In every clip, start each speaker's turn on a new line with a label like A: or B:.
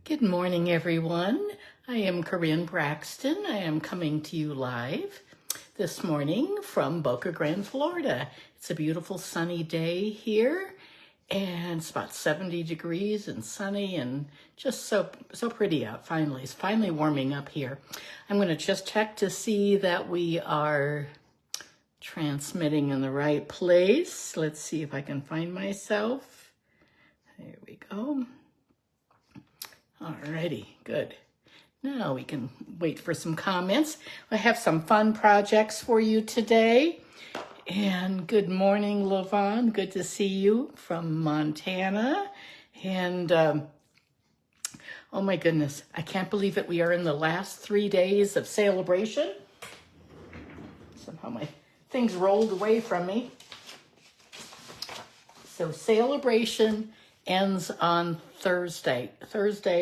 A: Good morning, everyone. I am Corinne Braxton. I am coming to you live this morning from Boca Grande, Florida. It's a beautiful sunny day here, and it's about 70 degrees and sunny and just so pretty out finally. It's finally warming up here. I'm going to just check to see that we are transmitting in the right place. Let's see if I can find myself. There we go. Alrighty, good. Now we can wait for some comments. I have some fun projects for you today. And good morning, Lavon. Good to see you from Montana. And oh my goodness, I can't believe it. We are in the last 3 days of celebration. Somehow my things rolled away from me. So celebration ends on Thursday.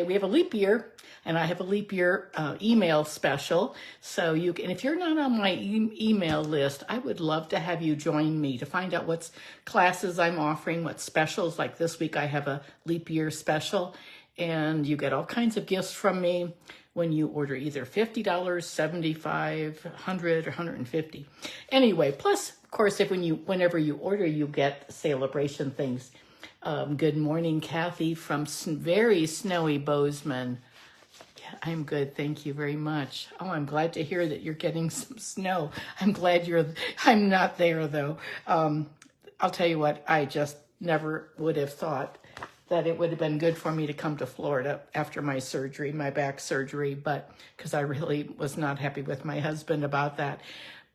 A: We have a leap year, and I have a leap year email special. So you can, if you're not on my email list, I would love to have you join me to find out what classes I'm offering, what specials. Like this week, I have a leap year special, and you get all kinds of gifts from me when you order either $50, $75, $100, or $150. Anyway, plus, of course, whenever you order, you get celebration things. Good morning, Kathy from very snowy Bozeman. Yeah, I'm good. Thank you very much. Oh, I'm glad to hear that you're getting some snow. I'm not there though. I'll tell you what, I just never would have thought that it would have been good for me to come to Florida after my surgery, my back surgery, but because I really was not happy with my husband about that.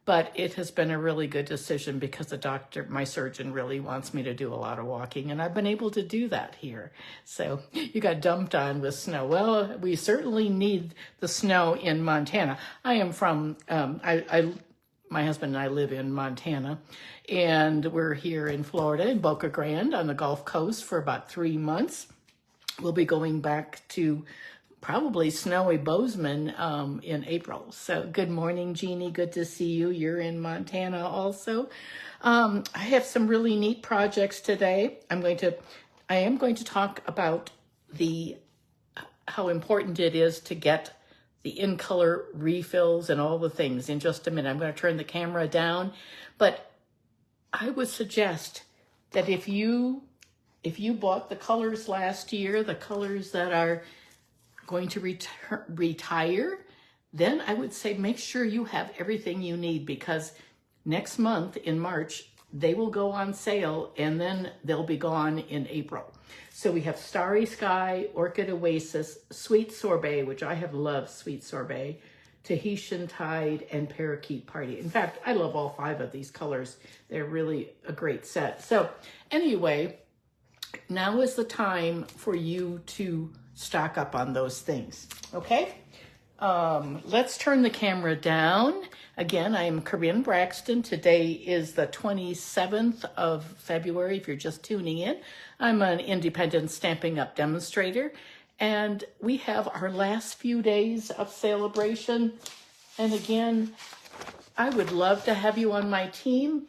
A: But it has been a really good decision because the doctor, my surgeon, really wants me to do a lot of walking, and I've been able to do that here. So you got dumped on with snow. Well, we certainly need the snow in Montana. I am from, my husband and I live in Montana, and we're here in Florida, in Boca Grande, on the Gulf Coast for about 3 months. We'll be going back to probably snowy Bozeman in April. So good morning, Jeannie. Good to see you. You're in Montana also. I have some really neat projects today. I am going to talk about how important it is to get the in-color refills and all the things in just a minute. I'm going to turn the camera down, but I would suggest that if you bought the colors last year, the colors that are going to retire, then I would say make sure you have everything you need, because next month in March, they will go on sale and then they'll be gone in April. So we have Starry Sky, Orchid Oasis, Sweet Sorbet, which I have loved Sweet Sorbet, Tahitian Tide, and Parakeet Party. In fact, I love all 5 of these colors. They're really a great set. So anyway, now is the time for you to stock up on those things, okay? Let's turn the camera down. Again, I am Corinne Braxton. Today is the 27th of February, if you're just tuning in. I'm an independent Stampin' Up! Demonstrator, and we have our last few days of celebration. And again, I would love to have you on my team.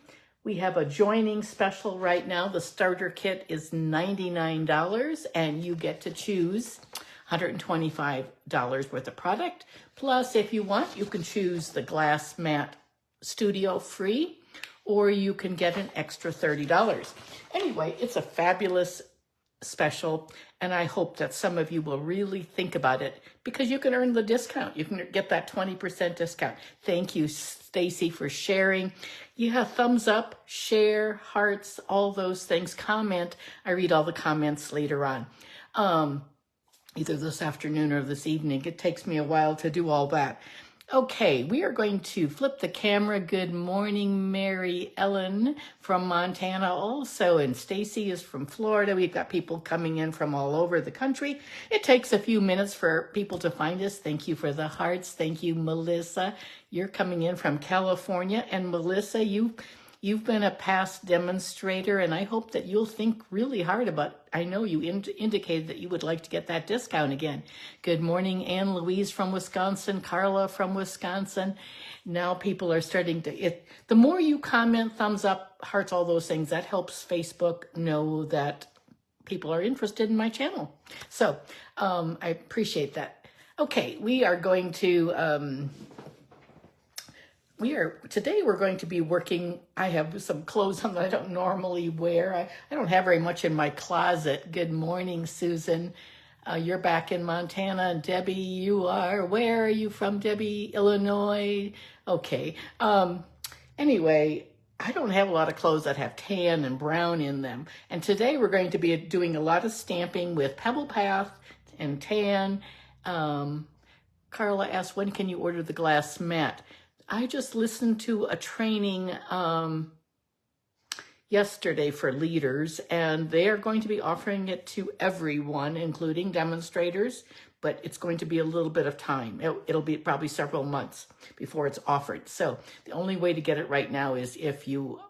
A: We have a joining special right now. The starter kit is $99, and you get to choose $125 worth of product. Plus, if you want, you can choose the glass mat studio free, or you can get an extra $30. Anyway, it's a fabulous special, and I hope that some of you will really think about it, because you can earn the discount. You can get that 20% discount. Thank you, Stacy, for sharing. You have thumbs up, share, hearts, all those things. Comment. I read all the comments later on, either this afternoon or this evening. It takes me a while to do all that. Okay, we are going to flip the camera. Good morning, Mary Ellen from Montana also, and Stacy is from Florida. We've got people coming in from all over the country. It takes a few minutes for people to find us. Thank you for the hearts. Thank you, Melissa. You're coming in from California, and Melissa, you've been a past demonstrator, and I hope that you'll think really hard about, I know you indicated that you would like to get that discount again. Good morning, Anne Louise from Wisconsin, Carla from Wisconsin. Now people are starting to, the more you comment, thumbs up, hearts, all those things, that helps Facebook know that people are interested in my channel. So I appreciate that. Okay, we are going to, today we're going to be working. I have some clothes on that I don't normally wear. I don't have very much in my closet. Good morning, Susan. You're back in Montana, and Debbie, where are you from, Debbie? Illinois? Okay. Anyway, I don't have a lot of clothes that have tan and brown in them. And today we're going to be doing a lot of stamping with Pebble Path and tan. Carla asked, when can you order the glass mat? I just listened to a training yesterday for leaders, and they are going to be offering it to everyone, including demonstrators, but it's going to be a little bit of time. It'll be probably several months before it's offered. So the only way to get it right now is if you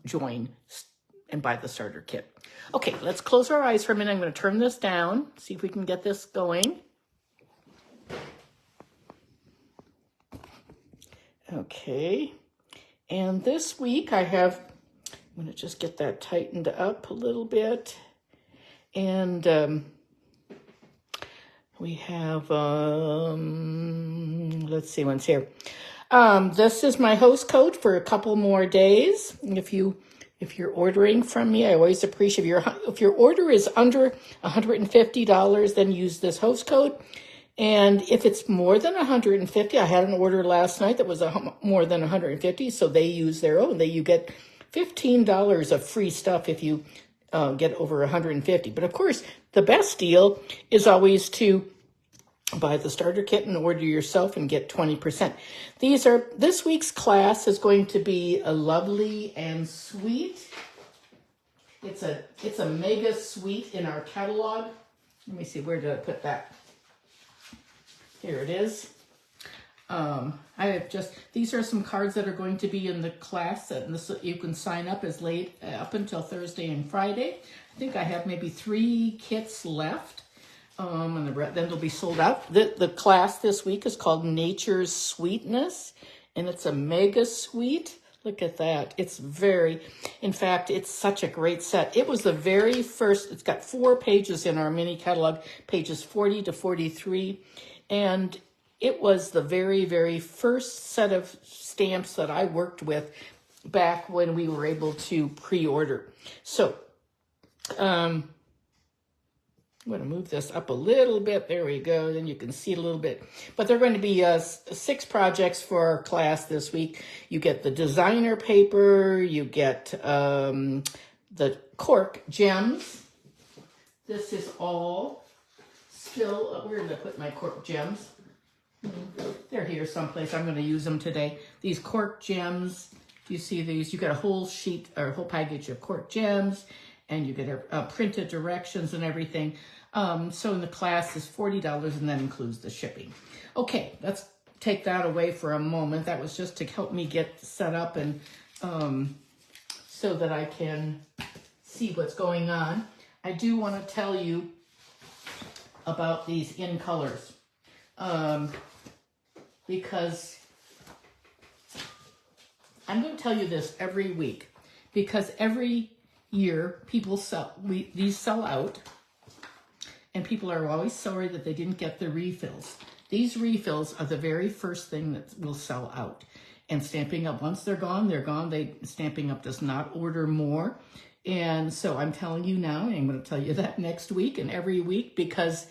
A: join and buy the starter kit. Okay, let's close our eyes for a minute. I'm going to turn this down, see if we can get this going. Okay, and this week I'm going to just get that tightened up a little bit. And we have, let's see what's here. This is my host code for a couple more days. If you're ordering from me, I always appreciate if your order is under $150, then use this host code. And if it's more than 150, I had an order last night that was more than 150, so they use their own. You get $15 of free stuff if you get over 150. But of course, the best deal is always to buy the starter kit and order yourself and get 20%. This week's class is going to be a lovely and sweet. It's a mega sweet in our catalog. Let me see, where did I put that? Here it is. These are some cards that are going to be in the class, and you can sign up as late up until Thursday and Friday. I think I have maybe 3 kits left, and then they'll be sold out. The class this week is called Nature's Sweetness, and it's a mega sweet. Look at that. In fact, it's such a great set. It was the very first, it's got 4 pages in our mini catalog, pages 40 to 43. And it was the very, very first set of stamps that I worked with back when we were able to pre-order. So, I'm going to move this up a little bit. There we go. Then you can see it a little bit. But there are going to be 6 projects for our class this week. You get the designer paper. You get the cork gems. This is all still, where did I put my cork gems? They're here someplace. I'm going to use them today. These cork gems, you see these, you get a whole sheet or a whole package of cork gems, and you get printed directions and everything. So in the class is $40, and that includes the shipping. Okay, let's take that away for a moment. That was just to help me get set up and so that I can see what's going on. I do want to tell you about these in colors, because I'm going to tell you this every week, because every year these sell out, and people are always sorry that they didn't get the refills. These refills are the very first thing that will sell out. And Stamping Up, once they're gone, they're gone. Stamping Up does not order more. And so I'm telling you now, and I'm going to tell you that next week and every week, because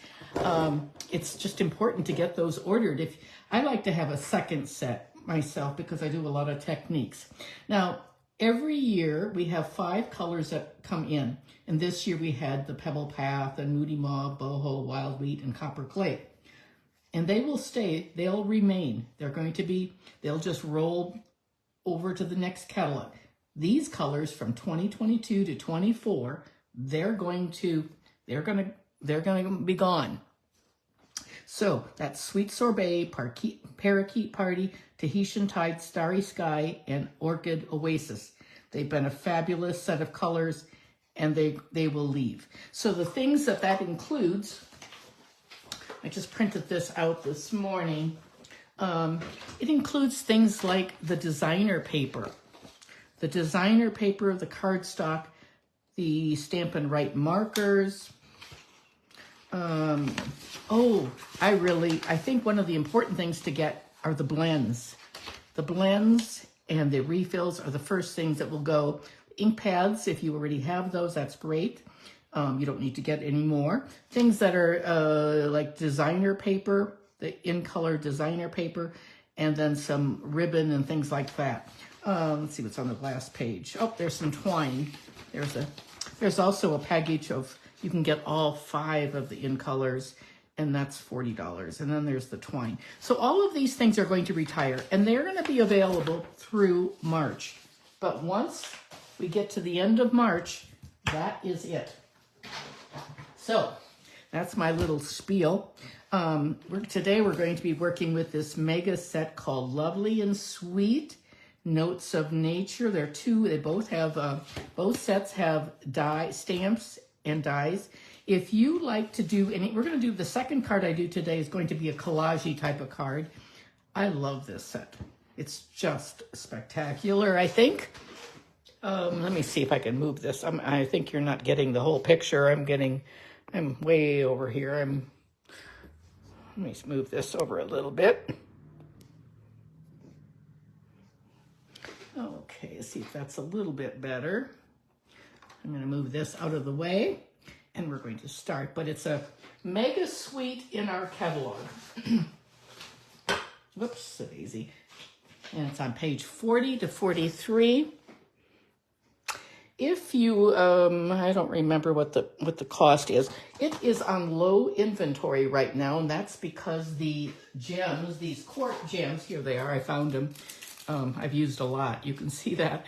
A: it's just important to get those ordered. I like to have a second set myself, because I do a lot of techniques. Now, every year we have 5 colors that come in. And this year we had the Pebble Path and Moody Mauve, Boho, Wild Wheat, and Copper Clay. And they will stay, they'll remain. They'll just roll over to the next catalog. These colors from 2022 to 24, they're going to be gone. So that's Sweet Sorbet, Parakeet Party, Tahitian Tide, Starry Sky, and Orchid Oasis. They've been a fabulous set of colors, and they will leave. So the things that includes, I just printed this out this morning. It includes things like the designer paper. The designer paper, the cardstock, the Stampin' Write markers. I think one of the important things to get are the blends. The blends and the refills are the first things that will go. Ink pads, if you already have those, that's great. You don't need to get any more. Things that are like designer paper, the in-color designer paper, and then some ribbon and things like that. Let's see what's on the last page. Oh, there's some twine. There's also a package of, you can get all 5 of the in-colors, and that's $40. And then there's the twine. So all of these things are going to retire, and they're going to be available through March. But once we get to the end of March, that is it. So that's my little spiel. Today we're going to be working with this mega set called Lovely and Sweet Notes of Nature. There are 2. They both have, both sets have die stamps and dies. If you like to do any, we're going to do, the second card I do today is going to be a collage type of card. I love this set. It's just spectacular, I think. Let me see if I can move this. I think you're not getting the whole picture. I'm way over here. Let me move this over a little bit. Okay, see if that's a little bit better. I'm going to move this out of the way, and we're going to start. But it's a mega sweet in our catalog. Whoops, daisy. And it's on page 40 to 43. If you, I don't remember what the cost is. It is on low inventory right now, and that's because the gems, these cork gems, here they are, I found them. I've used a lot, you can see that.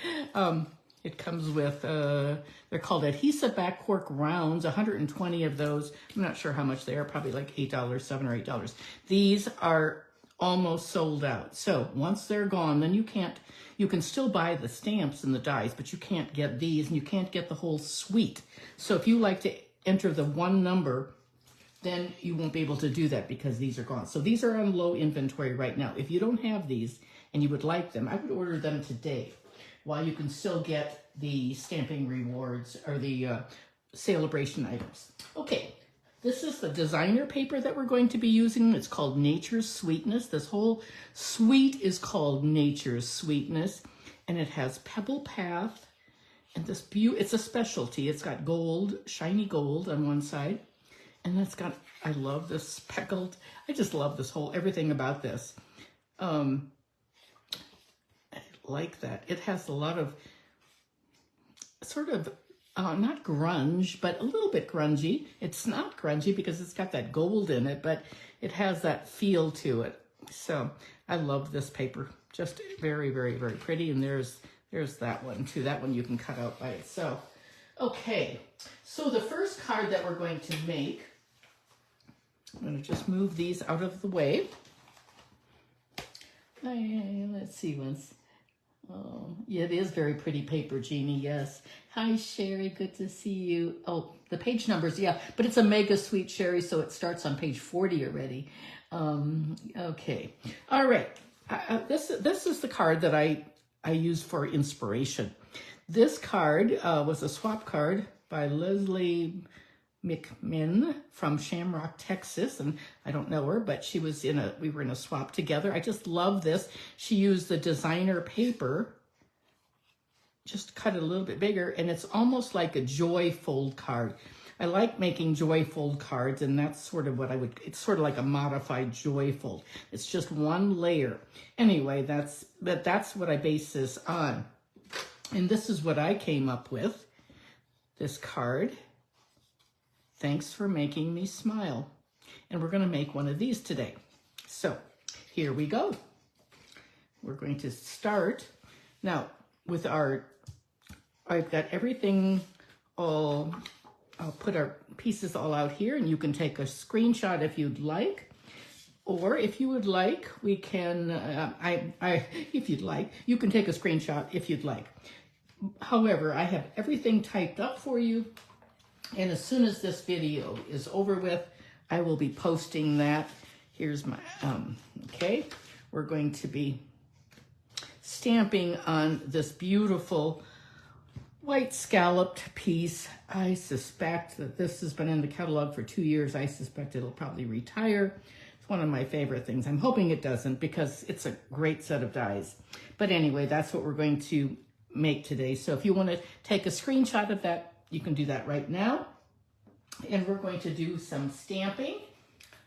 A: It comes with, they're called adhesive back cork rounds, 120 of those. I'm not sure how much they are, probably like $8, $7 or $8. These are almost sold out. So once they're gone, then you can still buy the stamps and the dies, but you can't get these, and you can't get the whole suite. So if you like to enter the one number, then you won't be able to do that because these are gone. So these are on low inventory right now. If you don't have these and you would like them, I would order them today while you can still get the stamping rewards or the celebration items. Okay. This is the designer paper that we're going to be using. It's called Nature's Sweetness. This whole suite is called Nature's Sweetness, and it has Pebble Path, and this it's a specialty. It's got gold, shiny gold on one side, and it's got, I love this speckled, I just love this whole, everything about this. I like that. It has a lot of sort of, not grunge, but a little bit grungy. It's not grungy because it's got that gold in it, but it has that feel to it. So I love this paper. Just very, very, very pretty. And there's that one too. That one you can cut out by itself. Okay, so the first card that we're going to make, I'm going to just move these out of the way. Let's see once. Oh, yeah, it is very pretty paper, Jeannie, yes. Hi, Sherry, good to see you. Oh, the page numbers, yeah, but it's a mega sweet, Sherry, so it starts on page 40 already. Okay, all right. This is the card that I used for inspiration. This card was a swap card by Leslie McMinn from Shamrock, Texas, and I don't know her, but we were in a swap together. I just love this. She used the designer paper, just cut it a little bit bigger, and it's almost like a joy fold card. I like making joy fold cards, and that's sort of what it's sort of like a modified joy fold. It's just one layer. Anyway, that's what I base this on. And this is what I came up with, this card. Thanks for making me smile. And we're going to make one of these today. So here we go. We're going to start now with I've got everything all, I'll put our pieces all out here, and you can take a screenshot if you'd like. Or if you would like, we can, if you'd like, you can take a screenshot if you'd like. However, I have everything typed up for you. And as soon as this video is over with, I will be posting that. Here's my, okay. We're going to be stamping on this beautiful white scalloped piece. I suspect that this has been in the catalog for 2 years. I suspect it'll probably retire. It's one of my favorite things. I'm hoping it doesn't because it's a great set of dies. But anyway, that's what we're going to make today. So if you want to take a screenshot of that, you can do that right now. And we're going to do some stamping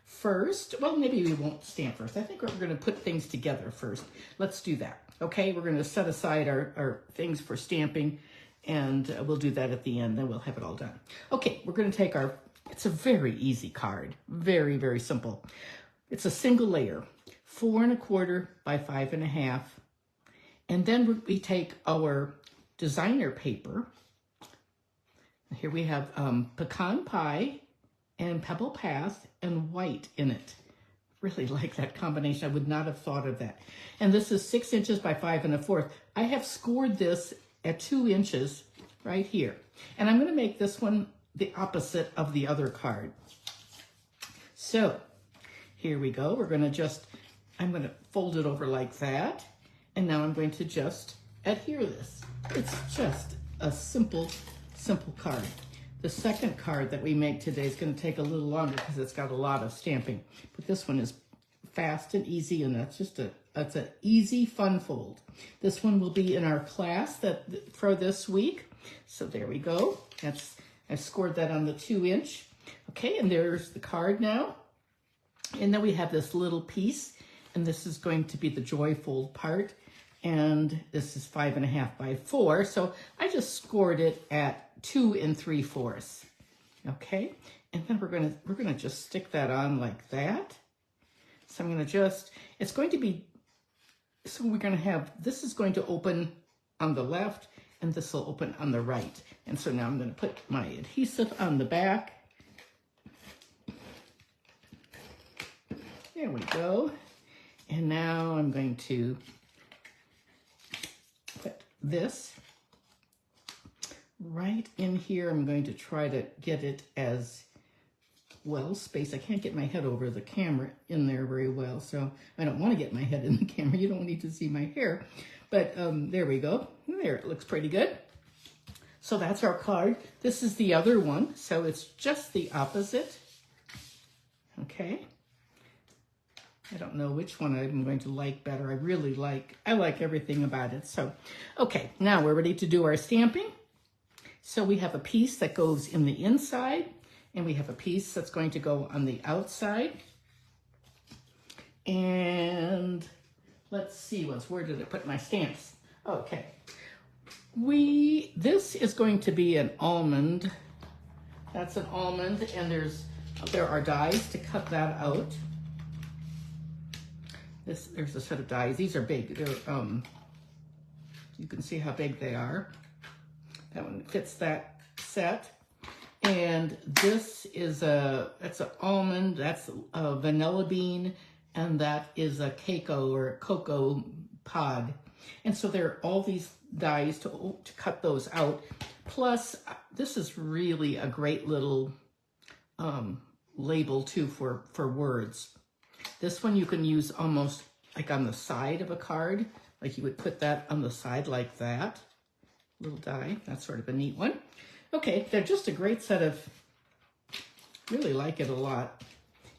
A: first. Well, maybe we won't stamp first. I think we're going to put things together first. Let's do that. Okay, we're going to set aside our things for stamping, and we'll do that at the end. Then we'll have it all done. Okay, we're going to take our, it's a very easy card. Very, very simple. It's a single layer, 4 1/4 by 5 1/2. And then we take our designer paper. Here we have Pecan Pie and Pebble Path and white in it. Really like that combination. I would not have thought of that. And this is 6 inches by 5 1/4. I have scored this at 2 inches right here. And I'm going to make this one the opposite of the other card. So here we go. We're going to just, I'm going to fold it over like that. And now I'm going to just adhere this. It's just a simple card. The second card that we make today is going to take a little longer because it's got a lot of stamping. But this one is fast and easy, and that's just that's an easy, fun fold. This one will be in our class for this week. So there we go. I scored that on the 2 inch. Okay, and there's the card now. And then we have this little piece, and this is going to be the joy fold part. And this is 5 1/2 by 4. So I just scored it at 2 3/4. Okay, and then we're gonna just stick that on like that. So I'm gonna just, it's going to be, so we're gonna have, this is going to open on the left and this will open on the right. And so now I'm gonna put my adhesive on the back. There we go. And now I'm going to put this right in here. I'm going to try to get it as well spaced. I can't get my head over the camera in there very well, so I don't want to get my head in the camera. You don't need to see my hair. But there we go. There, it looks pretty good. So that's our card. This is the other one, so it's just the opposite. Okay. I don't know which one I'm going to like better. I like everything about it. So, okay, now we're ready to do our stamping. So we have a piece that goes in the inside, and we have a piece that's going to go on the outside. And let's see, where did I put my stamps? Okay. This is going to be an almond. That's an almond, and there are dies to cut that out. There's a set of dies. These are big. They're you can see how big they are. That one fits that set. And this is that's an almond, that's a vanilla bean, and that is a cocoa pod. And so there are all these dies to cut those out. Plus, this is really a great little label too for words. This one you can use almost like on the side of a card, like you would put that on the side like that. Little die, that's sort of a neat one. Okay, they're just a great set of, really like it a lot.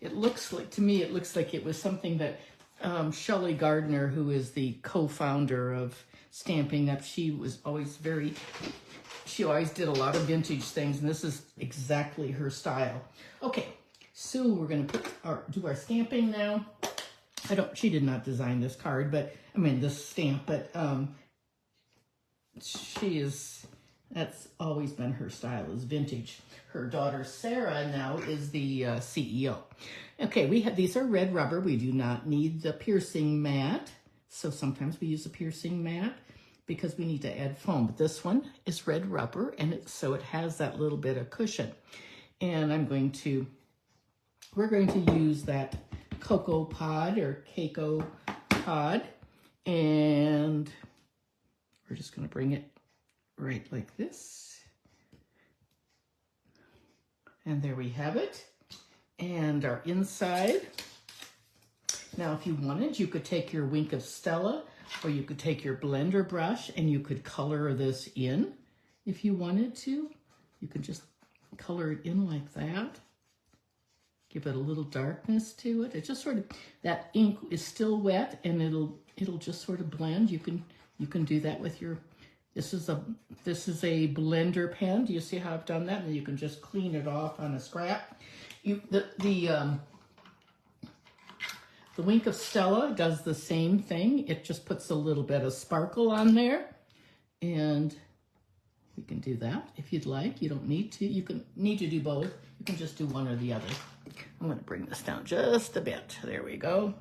A: It looks like, to me, it looks like it was something that Shelley Gardner, who is the co-founder of Stampin' Up, she always did a lot of vintage things, and this is exactly her style. Okay, so we're gonna do our stamping now. She did not design this card, this stamp, but that's always been her style, is vintage. Her daughter Sarah now is the CEO. Okay, these are red rubber. We do not need the piercing mat. So sometimes we use a piercing mat because we need to add foam. But this one is red rubber, and so it has that little bit of cushion. And we're going to use that cocoa pod or Keiko pod, and we're just going to bring it right like this. And there we have it. And our inside. Now, if you wanted, you could take your Wink of Stella, or you could take your blender brush and you could color this in. if you wanted to. You can just color it in like that. Give it a little darkness to it. It just sort of, that ink is still wet and it'll just sort of blend. You can do that with your, this is a blender pen. Do you see how I've done that? And you can just clean it off on a scrap. The Wink of Stella does the same thing. It just puts a little bit of sparkle on there. And we can do that if you'd like. You don't need to. You can need to do both. You can just do one or the other. I'm going to bring this down just a bit. There we go.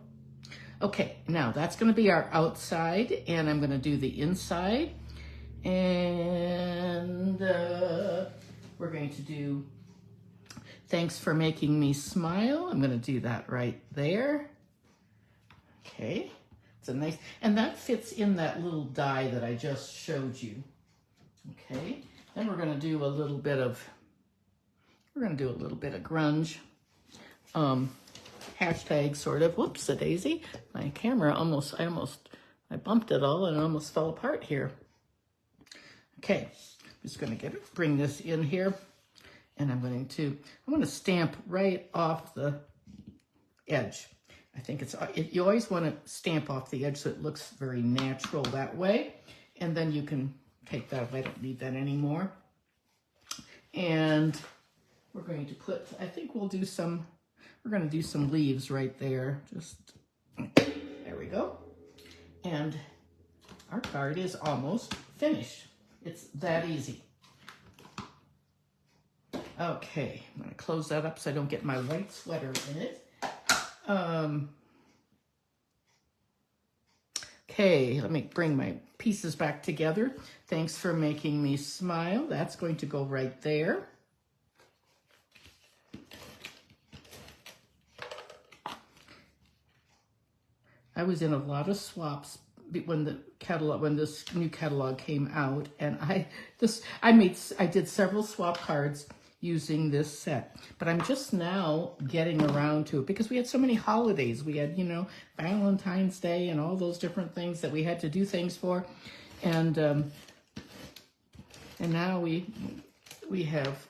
A: Okay, now that's going to be our outside, and I'm going to do the inside. And we're going to do Thanks for Making Me Smile. I'm going to do that right there. Okay, it's a nice, and that fits in that little die that I just showed you. Okay, then we're going to do a little bit of, grunge. Hashtag sort of, whoops a daisy. My camera I bumped it all and it almost fell apart here. Okay, I'm just going to bring this in here, and I'm going to stamp right off the edge. I think you always want to stamp off the edge so it looks very natural that way. And then you can take that, I don't need that anymore. And we're going to put, I think we're going to do some leaves right there. Just, there we go. And our card is almost finished. It's that easy. Okay, I'm going to close that up so I don't get my white sweater in it. Okay, let me bring my pieces back together. Thanks for Making Me Smile. That's going to go right there. I was in a lot of swaps when this new catalog came out, and I did several swap cards using this set, but I'm just now getting around to it because we had so many holidays. We had, Valentine's Day and all those different things that we had to do things for, and now we have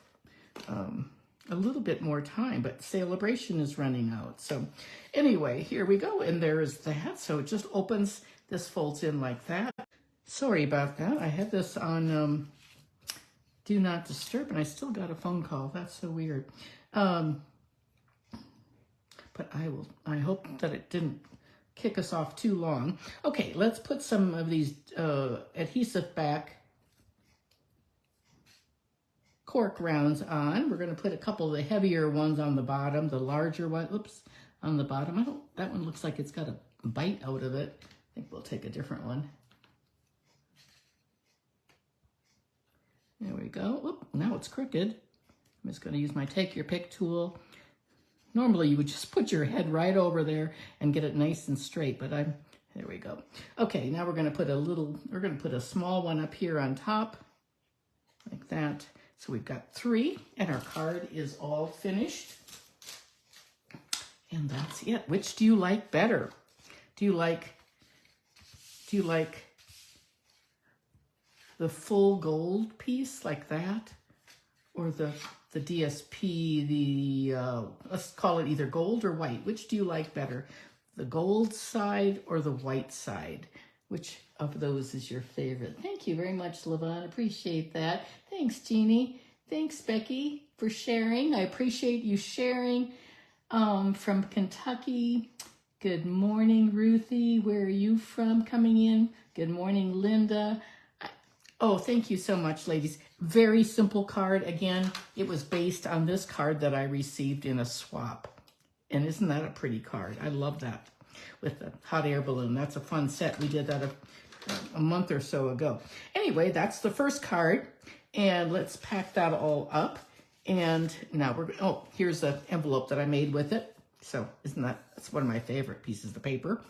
A: a little bit more time, but Celebration is running out. So anyway, here we go, and there is that. So it just opens, this folds in like that. Sorry about that. I had this on Do Not Disturb, and I still got a phone call. That's so weird. But I hope that it didn't kick us off too long. Okay, let's put some of these adhesive back cork rounds on. We're going to put a couple of the heavier ones on the bottom, the larger one, on the bottom. That one looks like it's got a bite out of it. I think we'll take a different one. There we go. Oop, now it's crooked. I'm just going to use my Take Your Pick tool. Normally you would just put your head right over there and get it nice and straight, but there we go. Okay, now we're going to put a small one up here on top, like that. So we've got 3, and our card is all finished. And that's it. Which do you like better? Do you like the full gold piece like that, or the DSP, let's call it either gold or white? Which do you like better? The gold side or the white side? Which of those is your favorite? Thank you very much, Levon. Appreciate that. Thanks, Jeannie. Thanks, Becky, for sharing. I appreciate you sharing. From Kentucky. Good morning, Ruthie. Where are you from coming in? Good morning, Linda. Oh, thank you so much, ladies. Very simple card. Again, it was based on this card that I received in a swap. And isn't that a pretty card? I love that with the hot air balloon. That's a fun set. We did that a month or so ago. Anyway, that's the first card. And let's pack that all up. And now here's the envelope that I made with it. So that's one of my favorite pieces of paper.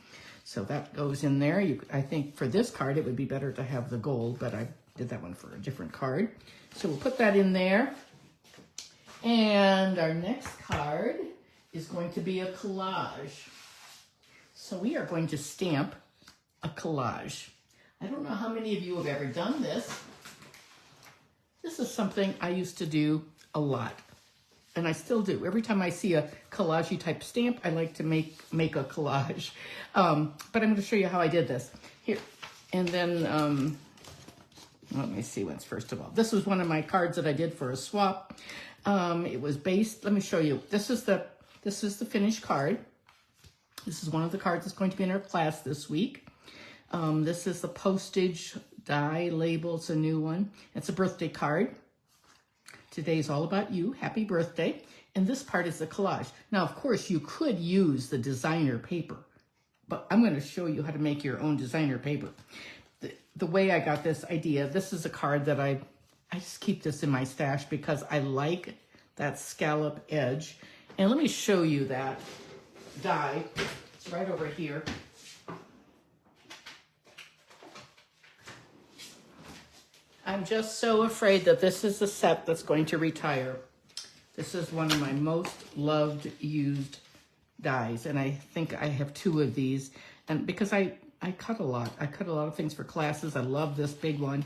A: So that goes in there. I think for this card, it would be better to have the gold, but I did that one for a different card. So we'll put that in there. And our next card is going to be a collage. So we are going to stamp a collage. I don't know how many of you have ever done this, This is something I used to do a lot, and I still do. Every time I see a collage type stamp, I like to make a collage. But I'm going to show you how I did this. Here, and then let me see once first of all. This was one of my cards that I did for a swap. It was based, let me show you. This is the finished card. This is one of the cards that's going to be in our class this week. This is the postage die label. It's a new one. It's a birthday card. Today's all about you. Happy birthday. And this part is the collage. Now, of course, you could use the designer paper, but I'm going to show you how to make your own designer paper. The way I got this idea, this is a card that I just keep this in my stash because I like that scallop edge. And let me show you that die. It's right over here. I'm just so afraid that this is a set that's going to retire. This is one of my most loved used dies, and I think I have 2 of these. And because I cut a lot. I cut a lot of things for classes. I love this big one.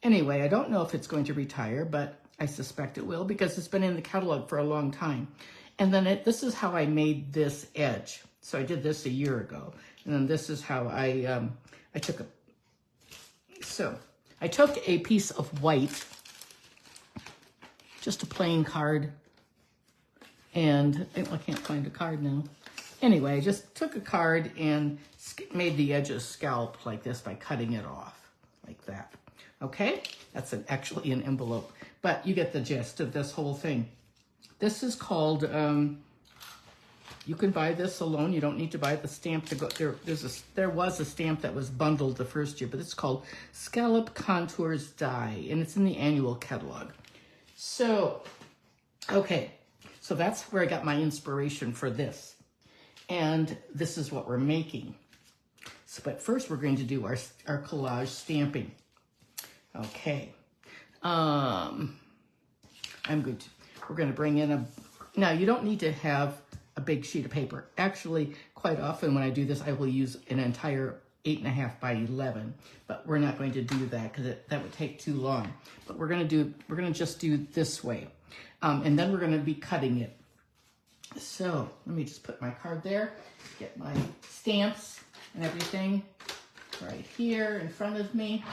A: Anyway, I don't know if it's going to retire, but I suspect it will because it's been in the catalog for a long time. And then this is how I made this edge. So I did this a year ago. And then this is how I took a piece of white, just a plain card, and I can't find a card now. Anyway, I just took a card and made the edges scalloped like this by cutting it off like that. Okay, that's actually an envelope, but you get the gist of this whole thing. This is called, you can buy this alone. You don't need to buy the stamp to go, there was a stamp that was bundled the first year, but it's called Scallop Contours Die, and it's in the annual catalog. So, okay, so that's where I got my inspiration for this. And this is what we're making. So, but first we're going to do our collage stamping. Okay. We're going to bring in now you don't need to have a big sheet of paper. Actually, quite often when I do this, I will use an entire 8.5 by 11, but we're not going to do that because that would take too long. But we're going to just do this way. And then we're going to be cutting it. So let me just put my card there, get my stamps and everything right here in front of me.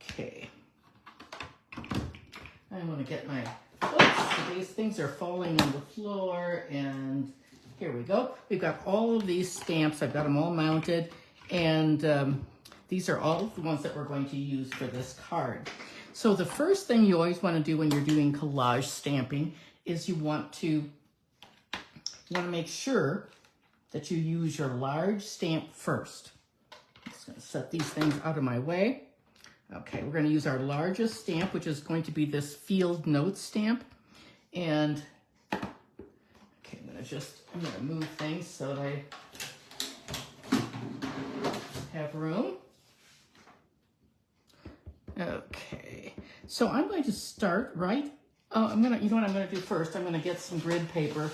A: Okay. I want to get my, oops, these things are falling on the floor, and here we go. We've got all of these stamps. I've got them all mounted, and these are all the ones that we're going to use for this card. So the first thing you always want to do when you're doing collage stamping is you want to make sure that you use your large stamp first. I'm just going to set these things out of my way. Okay, we're going to use our largest stamp, which is going to be this Field Notes stamp. And, okay, I'm going to move things so that I have room. Okay, so I'm going to start you know what I'm going to do first? I'm going to get some grid paper.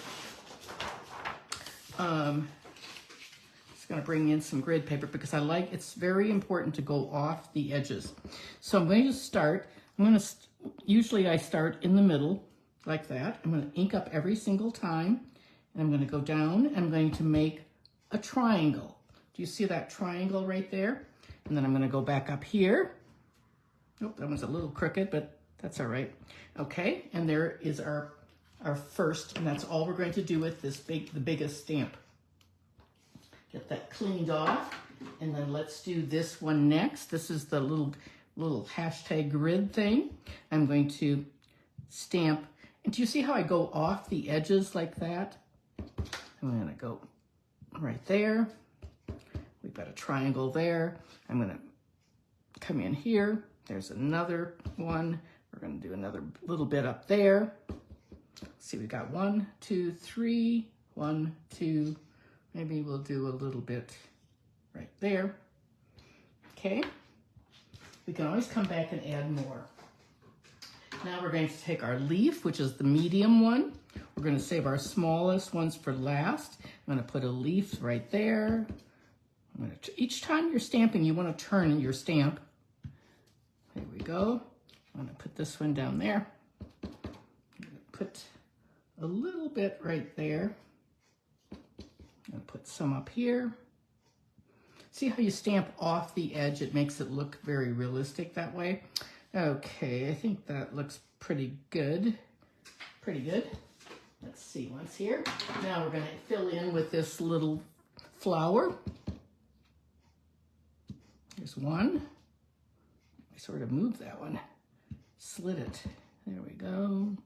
A: Just going to bring in some grid paper because it's very important to go off the edges. So I'm going to start, usually I start in the middle like that. I'm going to ink up every single time, and I'm going to go down, and I'm going to make a triangle. Do you see that triangle right there? And then I'm going to go back up here. Nope, that one's a little crooked, but that's all right. Okay, and there is our first, and that's all we're going to do with the biggest stamp. Get that cleaned off, and then let's do this one next. This is the little hashtag grid thing. I'm going to stamp, and do you see how I go off the edges like that? I'm going to go right there. We've got a triangle there. I'm going to come in here. There's another one. We're going to do another little bit up there. Let's see, we've got 1, 2, 3, 1, 2. Maybe we'll do a little bit right there. Okay. We can always come back and add more. Now we're going to take our leaf, which is the medium one. We're going to save our smallest ones for last. I'm going to put a leaf right there. Each time you're stamping, you want to turn your stamp. There we go. I'm going to put this one down there. I'm going to put a little bit right there. I'm going to put some up here. See how you stamp off the edge? It makes it look very realistic that way. Okay, I think that looks pretty good. Pretty good. Let's see once here. Now we're going to fill in with this little flower. Here's one. I sort of moved that one. Slid it. There we go.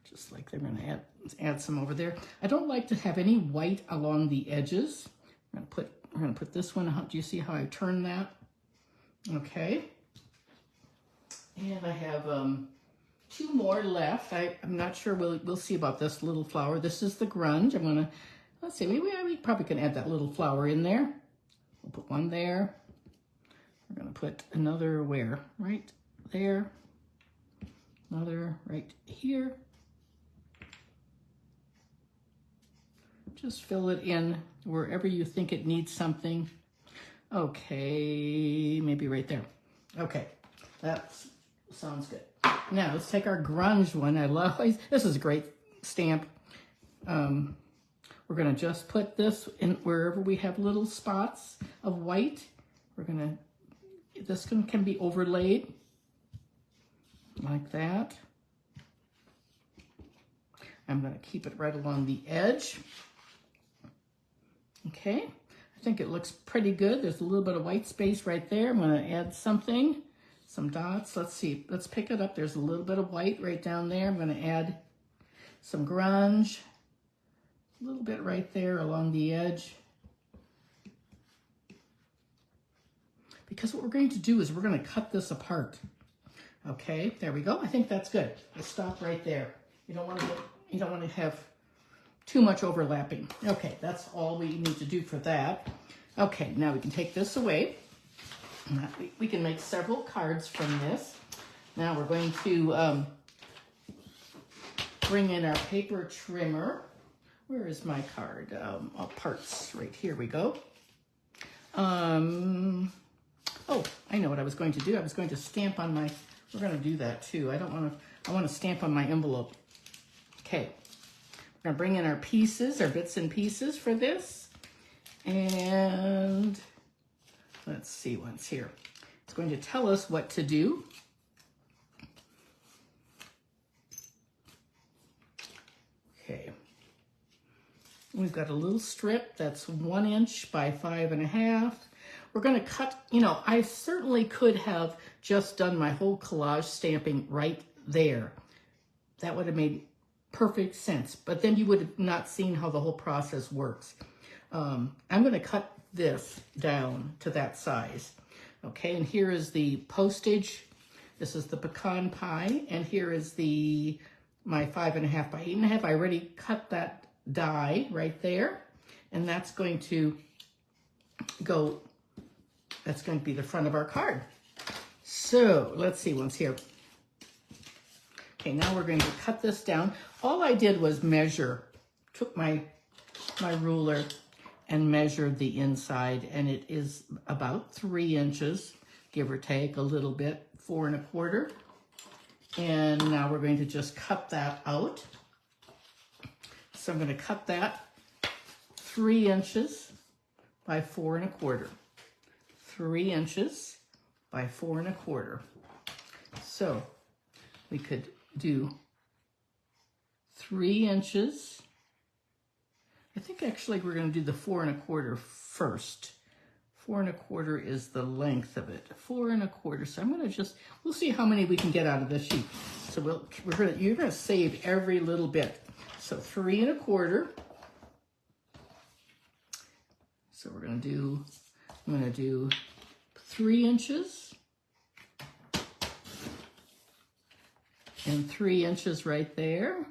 A: Just like they're going to add some over there. I don't like to have any white along the edges. I'm going to put this one. Do you see how I turn that? Okay. And I have two more left. I'm not sure. We'll see about this little flower. This is the grunge. I'm going to, let's see, we probably can add that little flower in there. We'll put one there. We're going to put another where? Right there. Another right here. Just fill it in wherever you think it needs something. Okay, maybe right there. Okay, that sounds good. Now let's take our grunge one. This is a great stamp. We're gonna just put this in wherever we have little spots of white. This one can be overlaid like that. I'm gonna keep it right along the edge. Okay, I think it looks pretty good. There's a little bit of white space right there. I'm gonna add something, some dots. Let's see, let's pick it up. There's a little bit of white right down there. I'm gonna add some grunge, a little bit right there along the edge. Because what we're going to do is we're gonna cut this apart. Okay, there we go. I think that's good. Let's stop right there. You don't want to have too much overlapping. Okay, that's all we need to do for that. Okay, now we can take this away. We can make several cards from this. Now we're going to bring in our paper trimmer. Where is my card? Parts, right here we go. Oh, I know what I was going to do. I was going to stamp on my, we're going to do that too. I want to stamp on my envelope. Okay. We're going to bring in our pieces, our bits and pieces for this. And let's see what's here. It's going to tell us what to do. Okay. We've got a little strip that's 1 inch by 5.5. We're going to cut, I certainly could have just done my whole collage stamping right there. That would have made perfect sense, but then you would have not seen how the whole process works. I'm going to cut this down to that size. Okay, and here is the postage. This is the Pecan Pie, and here is my 5.5 by 8.5. I already cut that die right there, and that's going to go, that's going to be the front of our card. So let's see what's here. Okay, now we're going to cut this down. All I did was measure, took my ruler and measured the inside, and it is about 3 inches, give or take a little bit, 4 1/4. And now we're going to just cut that out. So I'm going to cut that 3 inches by 4 1/4. 3 inches by 4 1/4. So we could do 3 inches. I think actually we're going to do the 4 1/4 first. 4 1/4 is the length of it. 4 1/4. So I'm going to we'll see how many we can get out of this sheet. So you're going to save every little bit. So 3 1/4. So I'm going to do 3 inches. And 3 inches right there.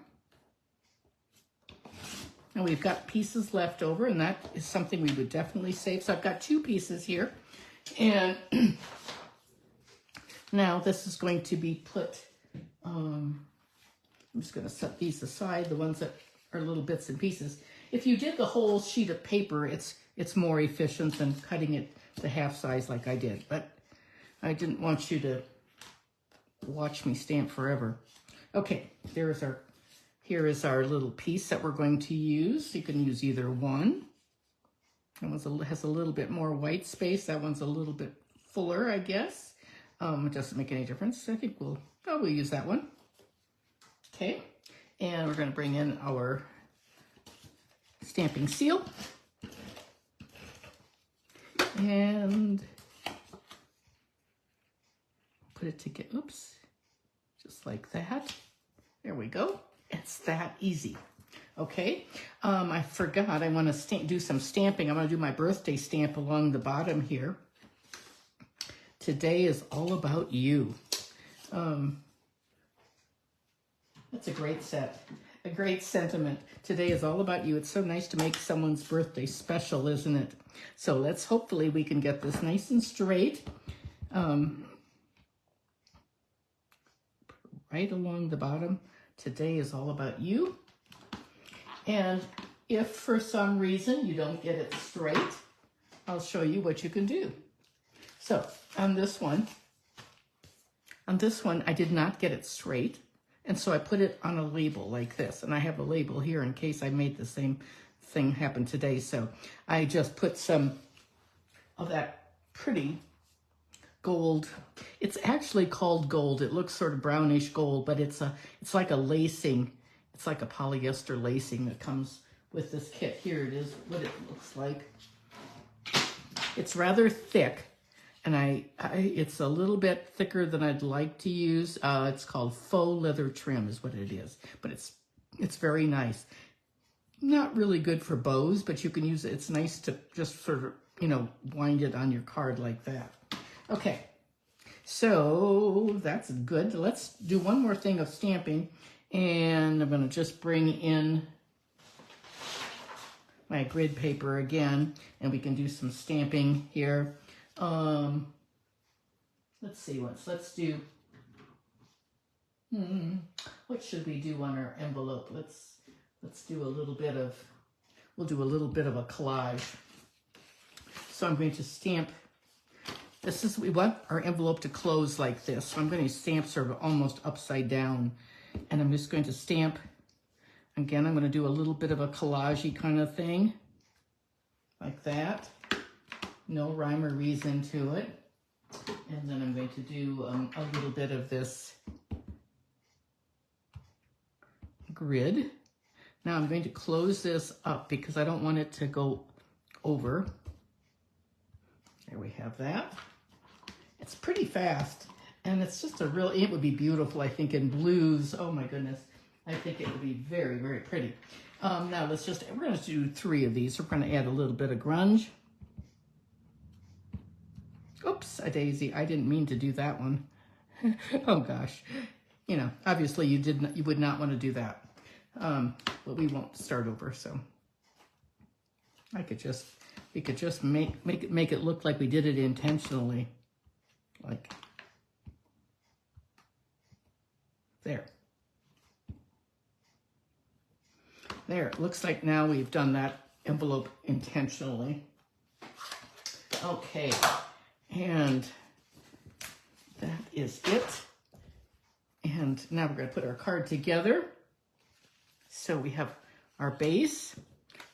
A: And we've got pieces left over, and that is something we would definitely save. So I've got 2 pieces here. And now this is going to be put, I'm just going to set these aside, the ones that are little bits and pieces. if you did the whole sheet of paper, it's more efficient than cutting it to half size like I did. But I didn't want you to watch me stamp forever. Okay, here is our little piece that we're going to use. You can use either one. That one has a little bit more white space. That one's a little bit fuller, I guess. It doesn't make any difference. I think we'll probably use that one. Okay, and we're going to bring in our stamping seal. And put it together, oops, just like that. There we go. It's that easy. Okay, I forgot, I want to do some stamping. I'm going to do my birthday stamp along the bottom here. Today is all about you. That's a great set, a great sentiment. Today is all about you. It's so nice to make someone's birthday special, isn't it? So let's hopefully we can get this nice and straight. Right along the bottom. Today is all about you. And if for some reason you don't get it straight, I'll show you what you can do. So on this one I did not get it straight. And so I put it on a label like this. And I have a label here in case I made the same thing happen today. So I just put some of that pretty gold. It's actually called gold. It looks sort of brownish gold, but it's like a lacing. It's like a polyester lacing that comes with this kit. Here it is, what it looks like. It's rather thick, and it's a little bit thicker than I'd like to use. It's called faux leather trim is what it is, but it's very nice. Not really good for bows, but you can use it. It's nice to just sort of, you know, wind it on your card like that. Okay, so that's good. Let's do one more thing of stamping, and I'm going to just bring in my grid paper again, and we can do some stamping here. Let's see, let's do, what should we do on our envelope? Let's do a little bit of, we'll do a little bit of a collage. So I'm going to stamp. We want our envelope to close like this. So I'm going to stamp sort of almost upside down. And I'm just going to stamp. Again, I'm going to do a little bit of a collage-y kind of thing. Like that. No rhyme or reason to it. And then I'm going to do a little bit of this grid. Now I'm going to close this up because I don't want it to go over. There we have that. It's pretty fast, and it's just it would be beautiful, I think, in blues. Oh my goodness. I think it would be very, very pretty. Now we're going to do 3 of these. We're going to add a little bit of grunge. Oops, a daisy. I didn't mean to do that one. Oh gosh. You know, obviously you would not want to do that. But we won't start over, so we could just make it look like we did it intentionally. Like there. There, it looks like now we've done that envelope intentionally. Okay, and that is it. And now we're going to put our card together. So we have our base,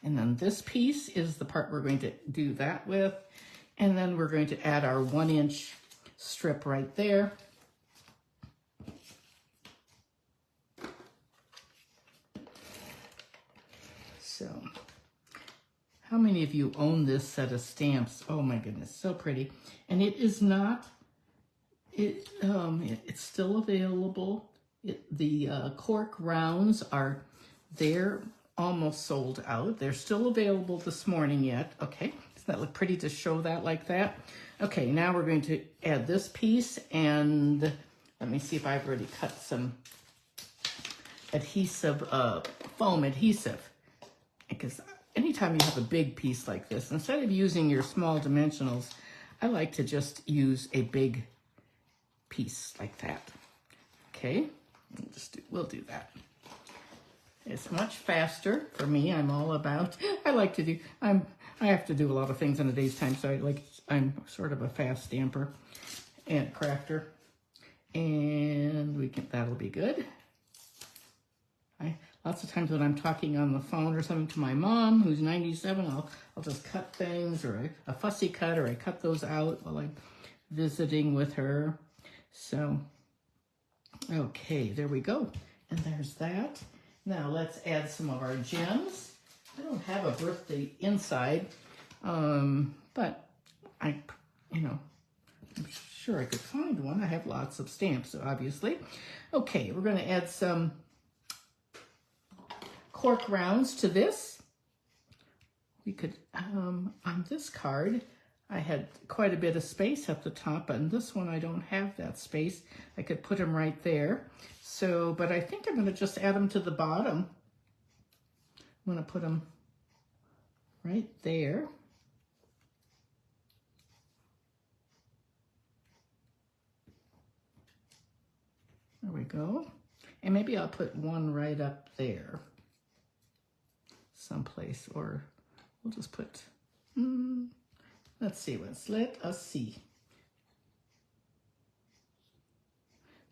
A: and then this piece is the part we're going to do that with. And then we're going to add our 1-inch strip right there. So, how many of you own this set of stamps? Oh my goodness, so pretty. And it is not, it's still available. The cork rounds they're almost sold out. They're still available this morning yet. Okay, doesn't that look pretty to show that like that? Okay, now we're going to add this piece, and let me see if I've already cut some adhesive, foam adhesive. Because anytime you have a big piece like this, instead of using your small dimensionals, I like to just use a big piece like that. Okay, we'll do that. It's much faster for me. I'm all about, I have to do a lot of things in a day's time, so I'm sort of a fast stamper and crafter. And that'll be good. Lots of times when I'm talking on the phone or something to my mom, who's 97, I'll just cut things, or a fussy cut, or I cut those out while I'm visiting with her. So, okay, there we go. And there's that. Now let's add some of our gems. I don't have a birthday inside, but I'm sure I could find one. I have lots of stamps, so obviously. Okay, we're going to add some cork rounds to this. We could, on this card, I had quite a bit of space at the top, and this one I don't have that space. I could put them right there. So, but I think I'm going to just add them to the bottom. I'm going to put them right there. There we go. And maybe I'll put one right up there someplace, or we'll just put, let's see, let us see.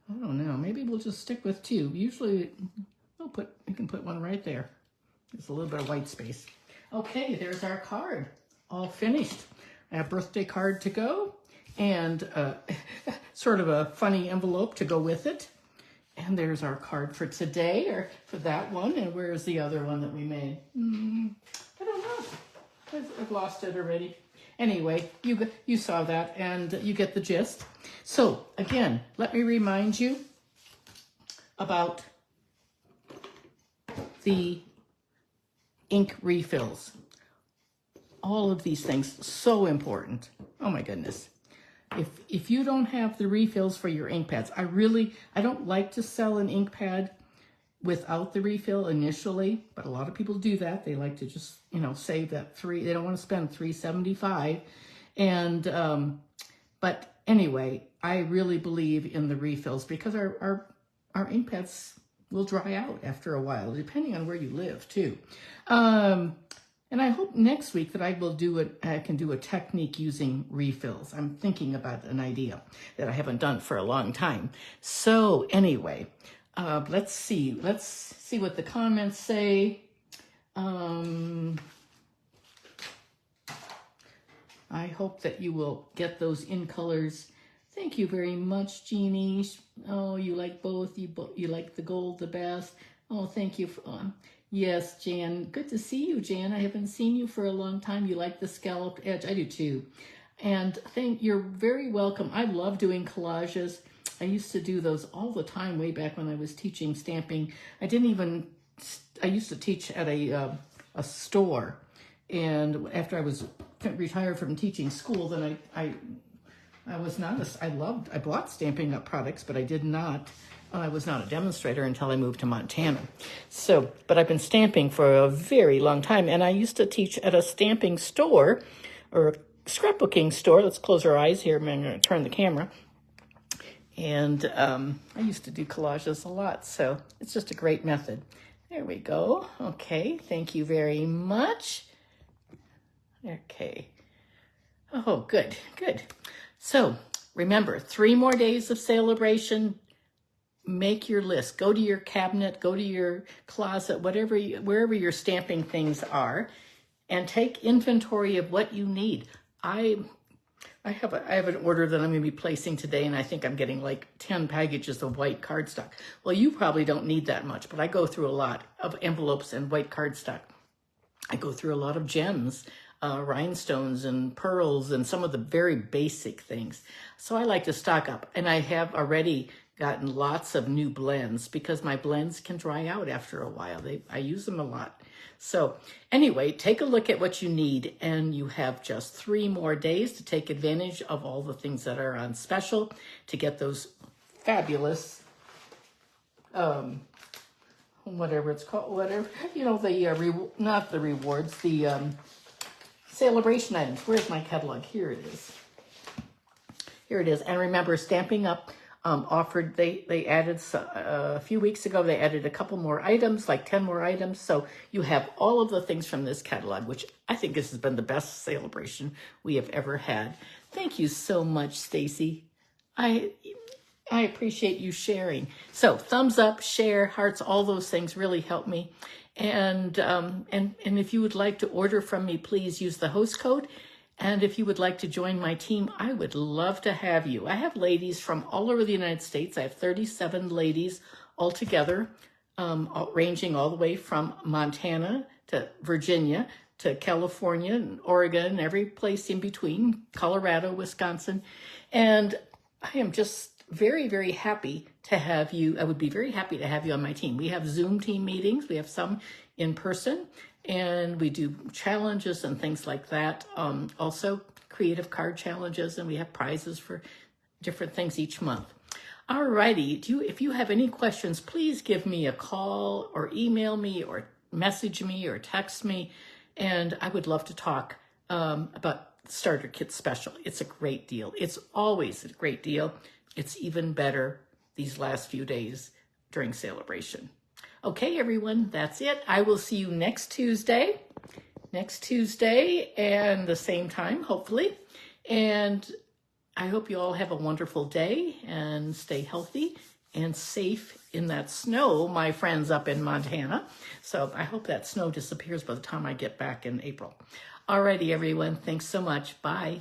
A: I don't know, maybe we'll just stick with two. Usually we can put one right there. There's a little bit of white space. Okay, there's our card, all finished. I have a birthday card to go, and sort of a funny envelope to go with it. And there's our card for today, or for that one. And where's the other one that we made? I don't know. I've lost it already. Anyway, you saw that, and you get the gist. So, again, let me remind you about the ink refills. All of these things, so important. Oh my goodness. If you don't have the refills for your ink pads, I don't like to sell an ink pad without the refill initially, but a lot of people do that. They like to just, save that they don't want to spend $3.75. And, but anyway, I really believe in the refills, because our ink pads will dry out after a while, depending on where you live too. And I hope next week that I can do a technique using refills. I'm thinking about an idea that I haven't done for a long time. So anyway, let's see what the comments say. I hope that you will get those in colors. Thank you very much, Jeannie. Oh, you like both. You like the gold the best. Oh, thank you. Yes, Jan. Good to see you, Jan. I haven't seen you for a long time. You like the scalloped edge. I do too. And you're very welcome. I love doing collages. I used to do those all the time way back when I was teaching stamping. I used to teach at a store. And after I was retired from teaching school, then I bought Stampin' Up! Products, but I was not a demonstrator until I moved to Montana. So, but I've been stamping for a very long time, and I used to teach at a stamping store, or a scrapbooking store. Let's close our eyes here. I'm going to turn the camera. And I used to do collages a lot, so it's just a great method. There we go. Okay, thank you very much. Okay. Oh, good. So, remember, 3 more days of celebration. Make your list. Go to your cabinet, go to your closet, wherever your stamping things are, and take inventory of what you need. I have an order that I'm going to be placing today, and I think I'm getting like 10 packages of white cardstock. Well, you probably don't need that much, but I go through a lot of envelopes and white cardstock. I go through a lot of gems, rhinestones and pearls, and some of the very basic things. So I like to stock up, and I have already gotten lots of new blends, because my blends can dry out after a while. I use them a lot. So anyway, take a look at what you need, and you have just 3 more days to take advantage of all the things that are on special to get those fabulous, whatever it's called, not the rewards, the celebration items. Where's my catalog? Here it is. And remember, Stampin' Up! offered, they added, a few weeks ago, they added a couple more items, like 10 more items. So you have all of the things from this catalog, which I think this has been the best celebration we have ever had. Thank you so much, Stacy. I appreciate you sharing. So thumbs up, share, hearts, all those things really help me. And if you would like to order from me, please use the host code. And if you would like to join my team, I would love to have you. I have ladies from all over the United States. I have 37 ladies altogether, ranging all the way from Montana to Virginia to California and Oregon and every place in between, Colorado, Wisconsin. And I am just very, very happy to have you. I would be very happy to have you on my team. We have Zoom team meetings. We have some in person. And we do challenges and things like that. Also creative card challenges, and we have prizes for different things each month. Alrighty, if you have any questions, please give me a call or email me or message me or text me. And I would love to talk about Starter Kit Special. It's a great deal. It's always a great deal. It's even better these last few days during celebration. Okay, everyone, that's it. I will see you next Tuesday and the same time, hopefully. And I hope you all have a wonderful day and stay healthy and safe in that snow, my friends up in Montana. So I hope that snow disappears by the time I get back in April. Alrighty, everyone, thanks so much. Bye.